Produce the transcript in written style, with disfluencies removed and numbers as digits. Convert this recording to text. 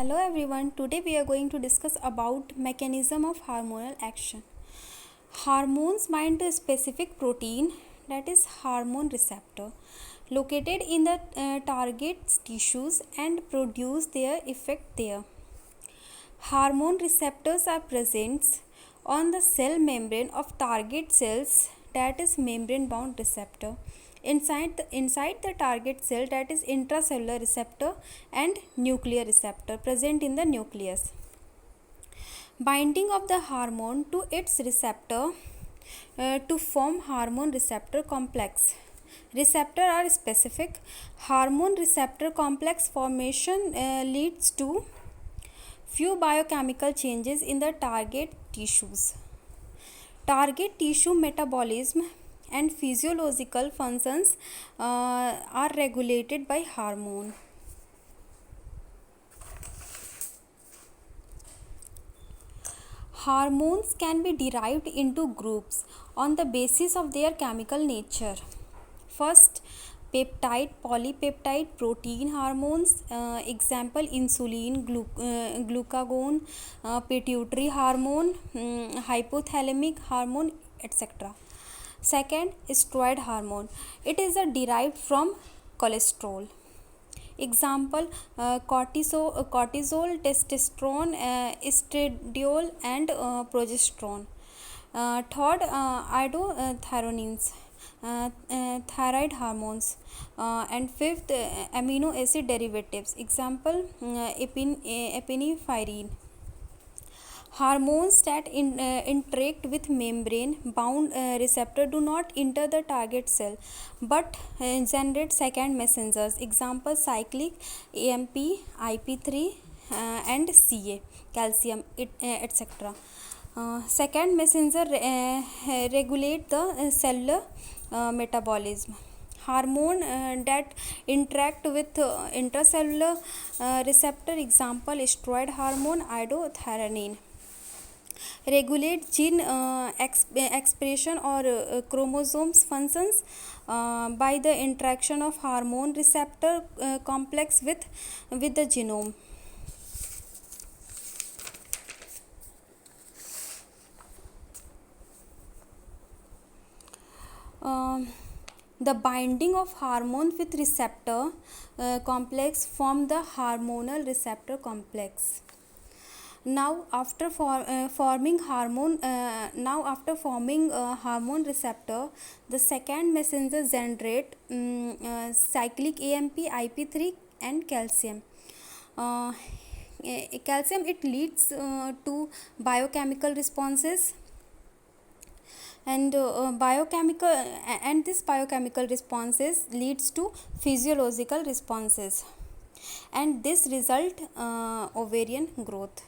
Hello everyone. Today we are going to discuss about mechanism of hormonal action. Hormones bind to a specific protein, that is hormone receptor, located in the target tissues and produce their effect there. Hormone receptors are present on the cell membrane of target cells, that is membrane bound receptor. Inside the target cell, that is intracellular receptor and nuclear receptor present in the nucleus. Binding of the hormone to its receptor to form hormone receptor complex. Receptor are specific. Hormone receptor complex formation leads to few biochemical changes in the target tissues. Target tissue metabolism and physiological functions are regulated by hormone. Hormones can be derived into groups on the basis of their chemical nature. First, peptide, polypeptide, protein hormones, example insulin, glucagon, pituitary hormone, hypothalamic hormone, etc. Second, steroid hormone. It is derived from cholesterol. Example cortisol, testosterone, estradiol and progesterone. Third, iodothyronins, thyroid hormones, and fifth, amino acid derivatives. Example epinephrine. Hormones that interact with membrane bound receptor do not enter the target cell but generate second messengers. Example cyclic AMP, IP3 and Ca, calcium, etc. Second messenger regulate the cellular metabolism. Hormone that interact with intracellular receptor, example steroid hormone, iodothyronine. Regulate gene expression or chromosomes functions by the interaction of hormone receptor complex with the genome. The binding of hormone with receptor complex form the hormonal receptor complex. Now after forming hormone receptor, the second messenger generate cyclic AMP, IP3 and calcium. Calcium, it leads to biochemical responses and this biochemical responses leads to physiological responses, and this result ovarian growth.